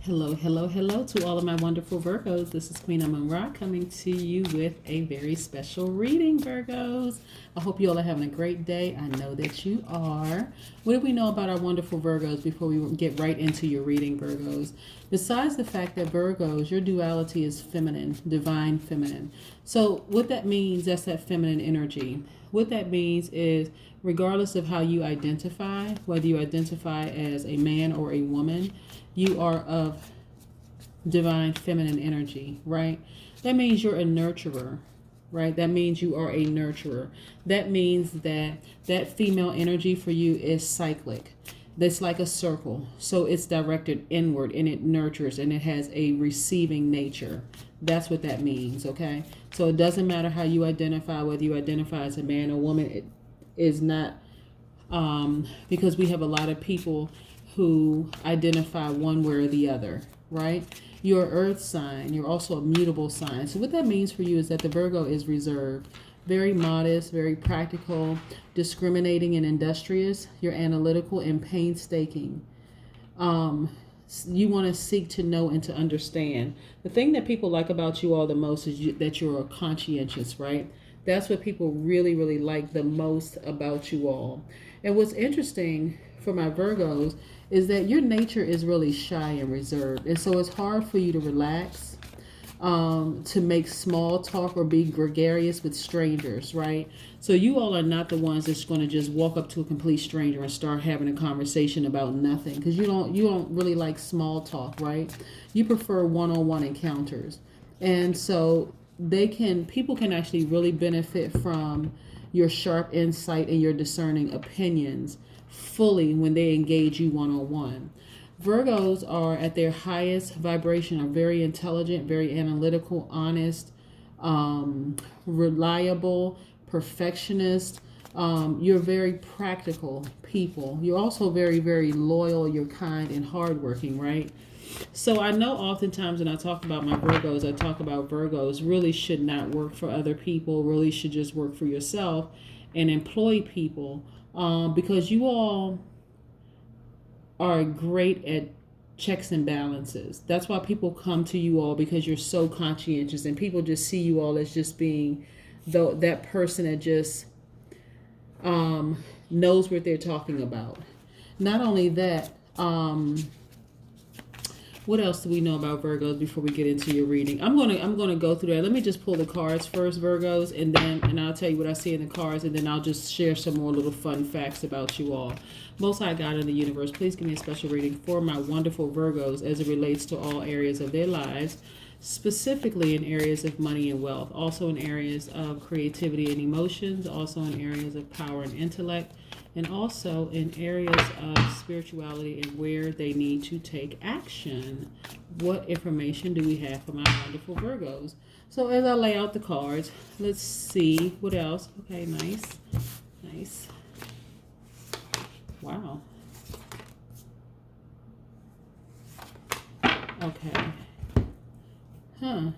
Hello, hello, hello to all of my wonderful Virgos. This is Queen Amun Ra coming to you with a very special reading, Virgos. I hope you all are having a great day. I know that you are. What do we know about our wonderful Virgos before we get right into your reading, Virgos? Besides the fact that Virgos, your duality is feminine, divine feminine. So what that means, that's that feminine energy. What that means is regardless of how you identify, whether you identify as a man or a woman, you are of divine feminine energy, right? That means you're a nurturer, right? That means you are a nurturer. That means that that female energy for you is cyclic. That's like a circle. So it's directed inward and it nurtures and it has a receiving nature. That's what that means, okay? So it doesn't matter how you identify, whether you identify as a man or woman. It is not because we have a lot of people who identify one way or the other, right? You're an earth sign. You're also a mutable sign. So what that means for you is that the Virgo is reserved, very modest, very practical, discriminating and industrious. You're analytical and painstaking. You want to seek to know and to understand. The thing that people like about you all the most is that you're conscientious, right? That's what people really, really like the most about you all. And what's interesting for my Virgos is that your nature is really shy and reserved. And so it's hard for you to relax, to make small talk or be gregarious with strangers, right? So you all are not the ones that's going to just walk up to a complete stranger and start having a conversation about nothing, because you don't really like small talk, right? You prefer one-on-one encounters. And so people can actually really benefit from your sharp insight and your discerning opinions fully when they engage you one-on-one. Virgos are at their highest vibration, are very intelligent, very analytical, honest, reliable, perfectionist. You're very practical people. You're also very, very loyal. You're kind and hardworking, right? So I know oftentimes when I talk about my Virgos, I talk about Virgos really should not work for other people, really should just work for yourself and employ people, because you all are great at checks and balances. That's why people come to you all, because you're so conscientious and people just see you all as just being that person that just knows what they're talking about. Not only that, what else do we know about Virgos before we get into your reading? I'm gonna go through that. Let me just pull the cards first, Virgos, and I'll tell you what I see in the cards, and then I'll just share some more little fun facts about you all. Most High God in the universe, please give me a special reading for my wonderful Virgos as it relates to all areas of their lives, specifically in areas of money and wealth, also in areas of creativity and emotions, also in areas of power and intellect, and also in areas of spirituality and where they need to take action. What information do we have for my wonderful Virgos? So as I lay out the cards, let's see what else. Okay, nice. Nice. Wow. Okay. Huh.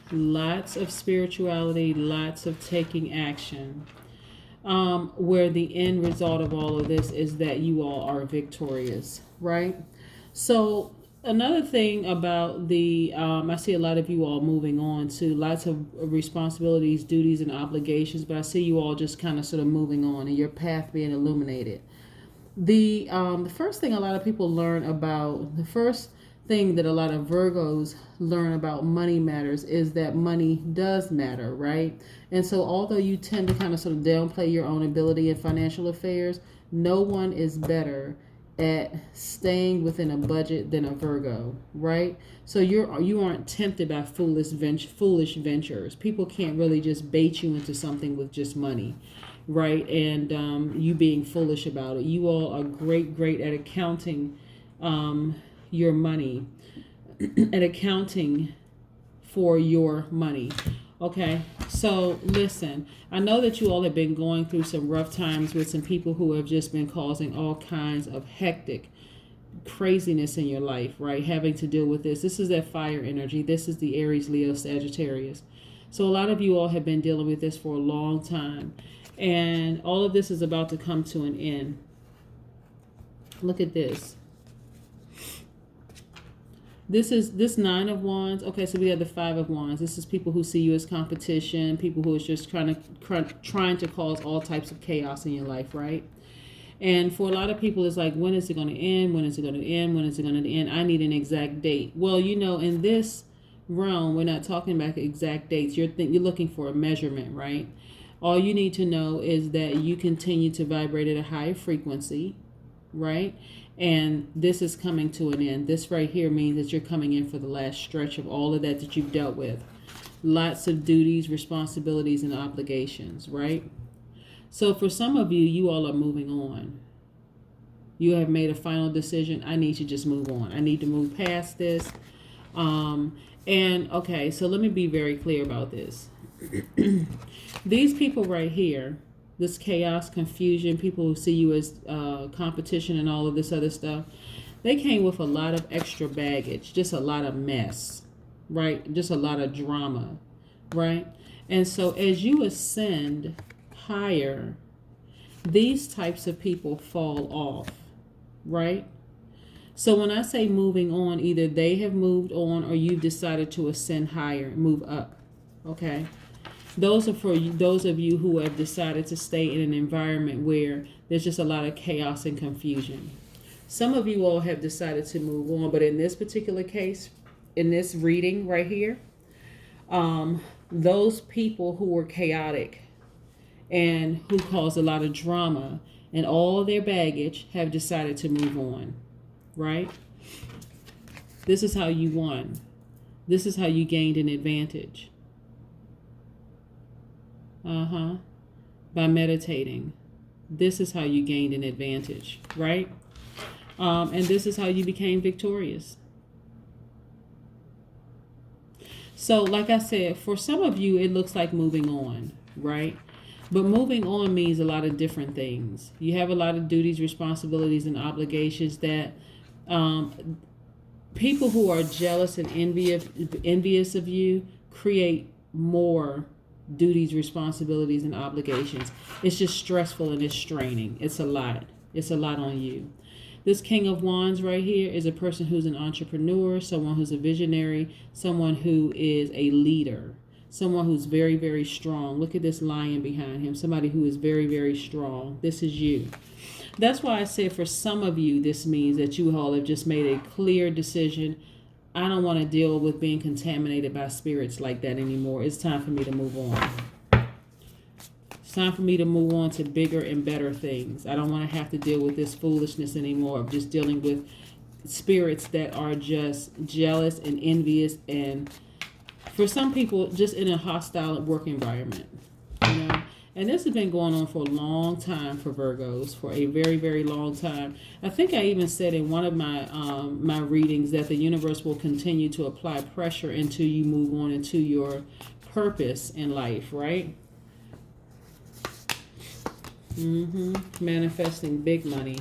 Lots of spirituality, lots of taking action. Where the end result of all of this is that you all are victorious, right? So another thing about I see a lot of you all moving on to lots of responsibilities, duties, and obligations, but I see you all just kind of sort of moving on and your path being illuminated. The first thing a lot of people learn about, the first thing that a lot of Virgos learn about money matters is that money does matter, right? And so although you tend to kind of sort of downplay your own ability in financial affairs, no one is better at staying within a budget than a Virgo, right? So you aren't tempted by foolish ventures. People can't really just bait you into something with just money, right? And you being foolish about it. You all are great at accounting your money and accounting for your money. Okay, so listen, I know that you all have been going through some rough times with some people who have just been causing all kinds of hectic craziness in your life, right? Having to deal with this. This is that fire energy. This is the Aries, Leo, Sagittarius. So a lot of you all have been dealing with this for a long time. And all of this is about to come to an end. Look at this. This Nine of Wands. Okay, so we have the Five of Wands. This is people who see you as competition, people who is just trying to cause all types of chaos in your life, right? And for a lot of people, it's like, when is it going to end? When is it going to end? When is it going to end? I need an exact date. Well, you know, in this realm, we're not talking about exact dates. You're looking for a measurement, right? All you need to know is that you continue to vibrate at a higher frequency, right? And this is coming to an end. This right here means that you're coming in for the last stretch of all of that you've dealt with. Lots of duties, responsibilities, and obligations, right? So for some of you, you all are moving on. You have made a final decision. I need to just move on. I need to move past this. And okay, so let me be very clear about this. These people right here, this chaos, confusion, people who see you as competition and all of this other stuff, they came with a lot of extra baggage, just a lot of mess, right? Just a lot of drama, right? And so as you ascend higher, these types of people fall off, right? So when I say moving on, either they have moved on or you've decided to ascend higher, move up, okay? Those are for those of you who have decided to stay in an environment where there's just a lot of chaos and confusion. Some of you all have decided to move on, but in this particular case, in this reading right here, those people who were chaotic and who caused a lot of drama and all their baggage have decided to move on, right? This is how you won. This is how you gained an advantage. By meditating. This is how you gained an advantage, right? And this is how you became victorious. So, like I said, for some of you, it looks like moving on, right? But moving on means a lot of different things. You have a lot of duties, responsibilities, and obligations that people who are jealous and envious of you create more duties, responsibilities, and obligations. It's just stressful and it's straining. It's a lot. It's a lot on you. This King of Wands right here is a person who's an entrepreneur, someone who's a visionary, someone who is a leader, someone who's very, very strong. Look at this lion behind him, somebody who is very, very strong. This is you. That's why I said for some of you, this means that you all have just made a clear decision. I don't want to deal with being contaminated by spirits like that anymore. It's time for me to move on. It's time for me to move on to bigger and better things. I don't want to have to deal with this foolishness anymore of just dealing with spirits that are just jealous and envious, and for some people, just in a hostile work environment, you know. And this has been going on for a long time for Virgos, for a very, very long time. I think I even said in one of my my readings that the universe will continue to apply pressure until you move on into your purpose in life, right? Manifesting big money.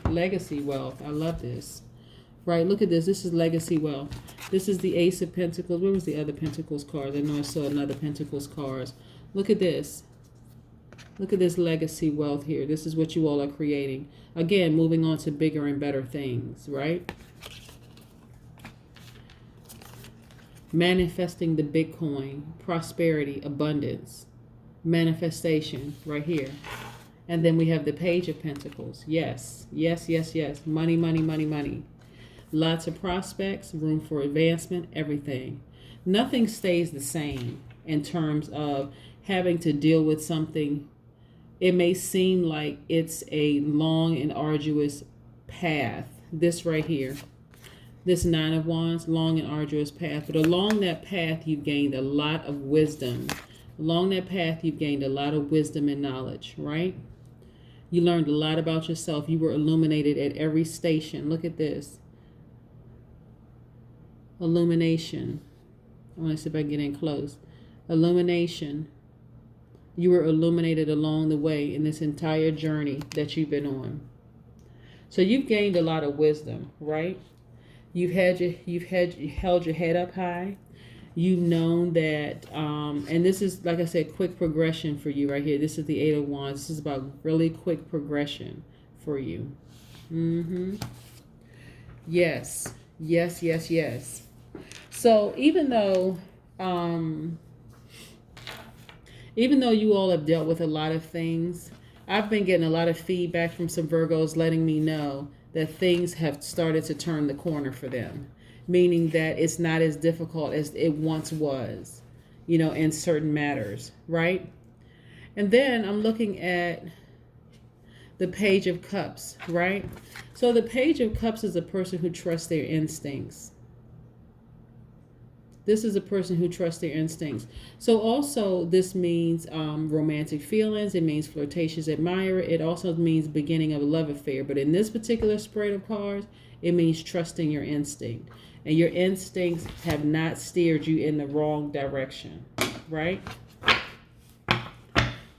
Legacy wealth. I love this. Right, look at this. This is legacy wealth. This is the Ace of Pentacles. Where was the other Pentacles card? I know I saw another Pentacles cards. Look at this. Look at this legacy wealth here. This is what you all are creating. Again, moving on to bigger and better things, right? Manifesting the Bitcoin, prosperity, abundance, manifestation right here. And then we have the Page of Pentacles. Yes, yes, yes, yes. Money, money, money, money. Lots of prospects, room for advancement, everything. Nothing stays the same in terms of having to deal with something. It may seem like it's a long and arduous path. This right here, this Nine of Wands, long and arduous path. But along that path, you've gained a lot of wisdom. Along that path, you've gained a lot of wisdom and knowledge, right? You learned a lot about yourself. You were illuminated at every station. Look at this. Illumination. I want to see if I can get in close. Illumination. You were illuminated along the way in this entire journey that you've been on. So you've gained a lot of wisdom, right? You've held your head up high. You've known that, and this is, like I said, quick progression for you right here. This is the Eight of Wands. This is about really quick progression for you. Yes, yes, yes, yes. So even though you all have dealt with a lot of things, I've been getting a lot of feedback from some Virgos letting me know that things have started to turn the corner for them, meaning that it's not as difficult as it once was, in certain matters, right? And then I'm looking at the Page of Cups, right? So the Page of Cups is a person who trusts their instincts. This is a person who trusts their instincts. So also this means romantic feelings. It means flirtatious admirer. It also means beginning of a love affair. But in this particular spread of cards, it means trusting your instinct. And your instincts have not steered you in the wrong direction, right?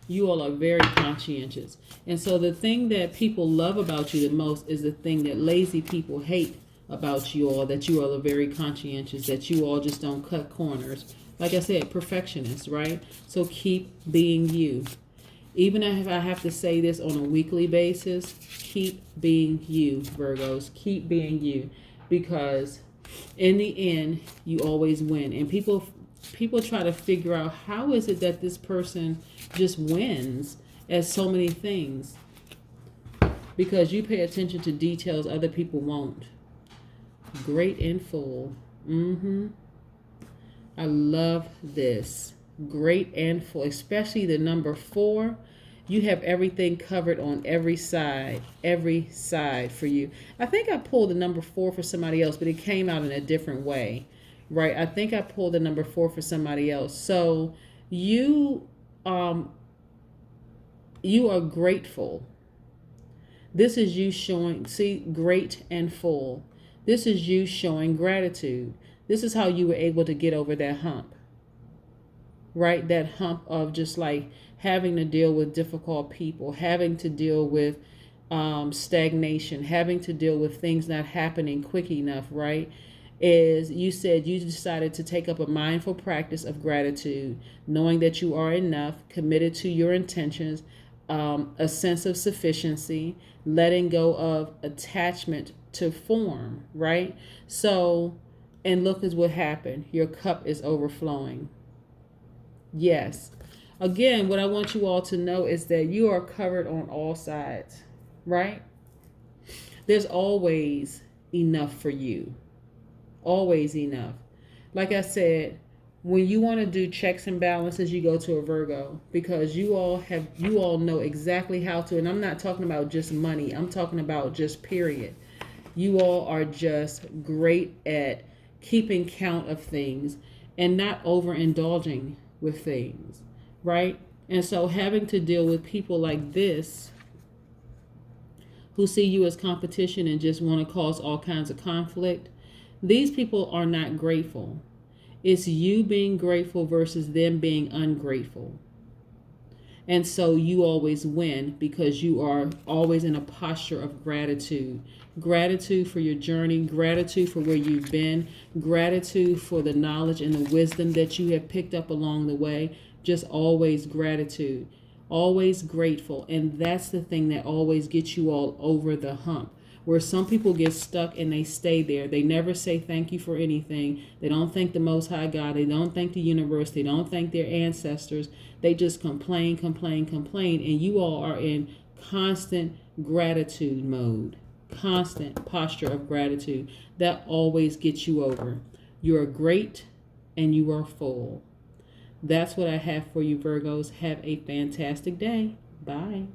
You all are very conscientious. And so the thing that people love about you the most is the thing that lazy people hate about you all, that you all are very conscientious, that you all just don't cut corners. Like I said, perfectionists, right? So keep being you. Even if I have to say this on a weekly basis, keep being you, Virgos. Keep being you. Because in the end, you always win. And people try to figure out, how is it that this person just wins at so many things? Because you pay attention to details other people won't. Great and full. I love this. Great and full. Especially the number 4. You have everything covered on every side. Every side for you. I think I pulled the number 4 for somebody else, but it came out in a different way. Right? I think I pulled the number 4 for somebody else. So you are grateful. This is you showing, see, great and full. This is you showing gratitude. This is how you were able to get over that hump, right? That hump of just like having to deal with difficult people, having to deal with stagnation, having to deal with things not happening quick enough, right? Is you said you decided to take up a mindful practice of gratitude, knowing that you are enough, committed to your intentions, a sense of sufficiency, letting go of attachment to form, right? So, and look at what happened. Your cup is overflowing. Yes. Again, what I want you all to know is that you are covered on all sides, right? There's always enough for you. Always enough. Like I said, when you want to do checks and balances, you go to a Virgo, because you all know exactly how to, and I'm not talking about just money. I'm talking about just period. You all are just great at keeping count of things and not overindulging with things, right? And so having to deal with people like this who see you as competition and just want to cause all kinds of conflict, these people are not grateful. It's you being grateful versus them being ungrateful. And so you always win because you are always in a posture of gratitude. Gratitude for your journey, gratitude for where you've been, gratitude for the knowledge and the wisdom that you have picked up along the way. Just always gratitude, always grateful. And that's the thing that always gets you all over the hump. Where some people get stuck and they stay there. They never say thank you for anything. They don't thank the Most High God. They don't thank the universe. They don't thank their ancestors. They just complain. And you all are in constant gratitude mode. Constant posture of gratitude. That always gets you over. You are great and you are full. That's what I have for you, Virgos. Have a fantastic day. Bye.